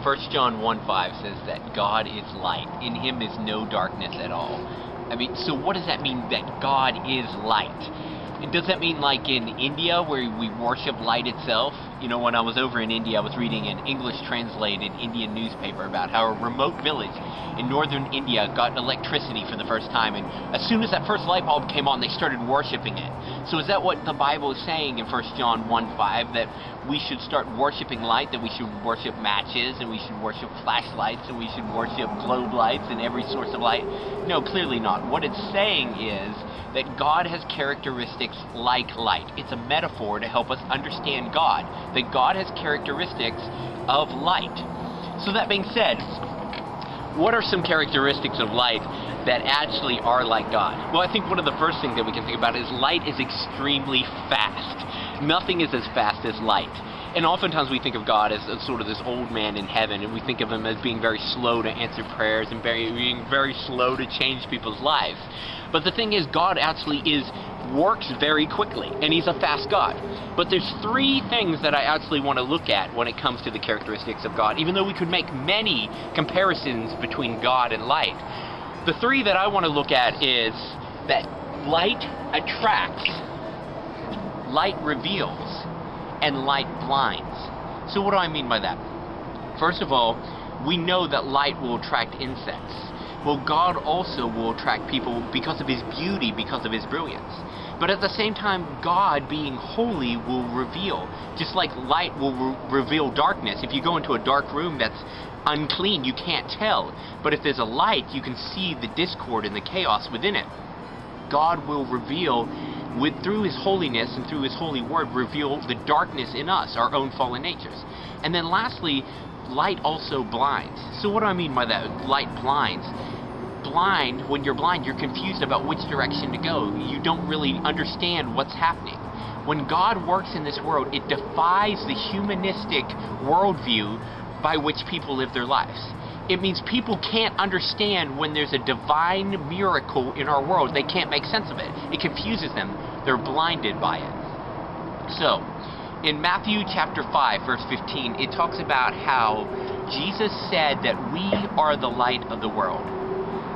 1 John 1:5 says that God is light. In him is no darkness at all. I mean, so what does that mean, that God is light? And does that mean like in India where we worship light itself? You know, when I was over in India, I was reading an English translated Indian newspaper about how a remote village in northern India got electricity for the first time, and as soon as that first light bulb came on, they started worshiping it. So is that what the Bible is saying in 1 John 1:5, that we should start worshiping light, that we should worship matches, and we should worship flashlights, and we should worship globe lights and every source of light? No, clearly not. What it's saying is that God has characteristics like light. It's a metaphor to help us understand God, that God has characteristics of light. So that being said, what are some characteristics of light that actually are like God? Well, I think one of the first things that we can think about is light is extremely fast. Nothing is as fast as light. And oftentimes we think of God as sort of this old man in heaven, and we think of him as being very slow to answer prayers and being very slow to change people's lives. But the thing is, God actually works very quickly, and he's a fast God. But there's three things that I actually want to look at when it comes to the characteristics of God, even though we could make many comparisons between God and light. The three that I want to look at is that light attracts, light reveals, and light blinds. So what do I mean by that? First of all, we know that light will attract insects. Well, God also will attract people because of his beauty, because of his brilliance. But at the same time, God, being holy, will reveal. Just like light will reveal darkness. If you go into a dark room that's unclean, you can't tell. But if there's a light, you can see the discord and the chaos within it. God will reveal, through his holiness and through his holy word, reveal the darkness in us, our own fallen natures. And then lastly, light also blinds. So what do I mean by that? Light blinds. When you're blind, you're confused about which direction to go. You don't really understand what's happening. When God works in this world, it defies the humanistic worldview by which people live their lives. It means people can't understand when there's a divine miracle in our world. They can't make sense of it. It confuses them. They're blinded by it. So, in Matthew chapter 5, verse 15, it talks about how Jesus said that we are the light of the world.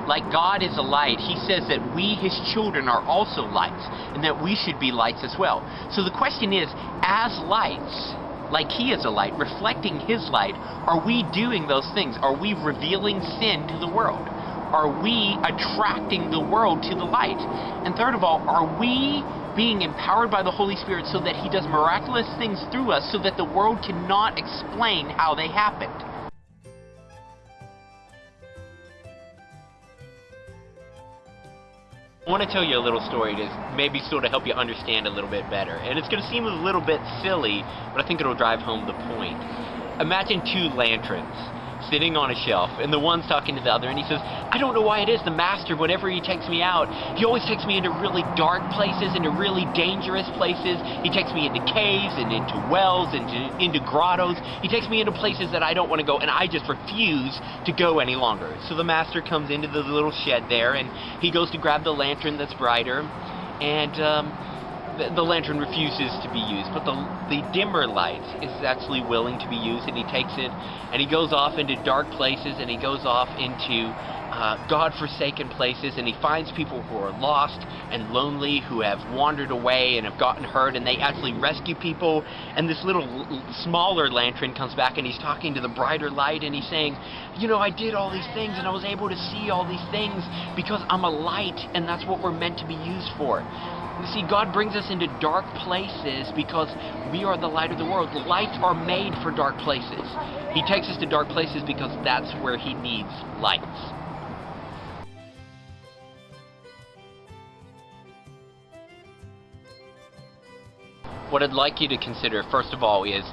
Like God is a light, he says that we, his children, are also lights, and that we should be lights as well. So the question is, as lights, like he is a light, reflecting his light, are we doing those things? Are we revealing sin to the world? Are we attracting the world to the light? And third of all, are we being empowered by the Holy Spirit so that he does miraculous things through us so that the world cannot explain how they happened? I want to tell you a little story to maybe sort of help you understand a little bit better. And it's going to seem a little bit silly, but I think it'll drive home the point. Imagine two lanterns sitting on a shelf, and the one's talking to the other, and he says, I don't know why it is, the master, whenever he takes me out, he always takes me into really dark places, into really dangerous places. He takes me into caves, and into wells, and into grottos. He takes me into places that I don't want to go, and I just refuse to go any longer. So the master comes into the little shed there, and he goes to grab the lantern that's brighter, and the lantern refuses to be used, but the dimmer light is actually willing to be used, and he takes it, and he goes off into dark places, and he goes off into God-forsaken places, and he finds people who are lost and lonely, who have wandered away and have gotten hurt, and they actually rescue people. And this little smaller lantern comes back, and he's talking to the brighter light, and he's saying, you know, I did all these things, and I was able to see all these things because I'm a light, and that's what we're meant to be used for. You see, God brings us into dark places because we are the light of the world. Lights are made for dark places. He takes us to dark places because that's where he needs lights. What I'd like you to consider, first of all, is,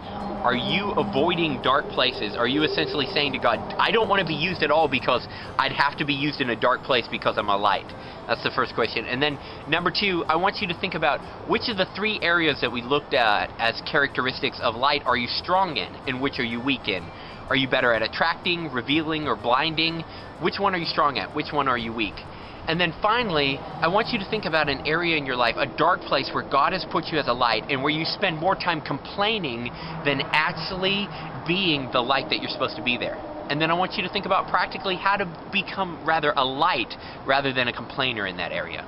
are you avoiding dark places? Are you essentially saying to God, I don't want to be used at all because I'd have to be used in a dark place because I'm a light? That's the first question. And then, number two, I want you to think about which of the three areas that we looked at as characteristics of light are you strong in, and which are you weak in? Are you better at attracting, revealing, or blinding? Which one are you strong at? Which one are you weak? And then finally, I want you to think about an area in your life, a dark place where God has put you as a light and where you spend more time complaining than actually being the light that you're supposed to be there. And then I want you to think about practically how to become rather a light rather than a complainer in that area.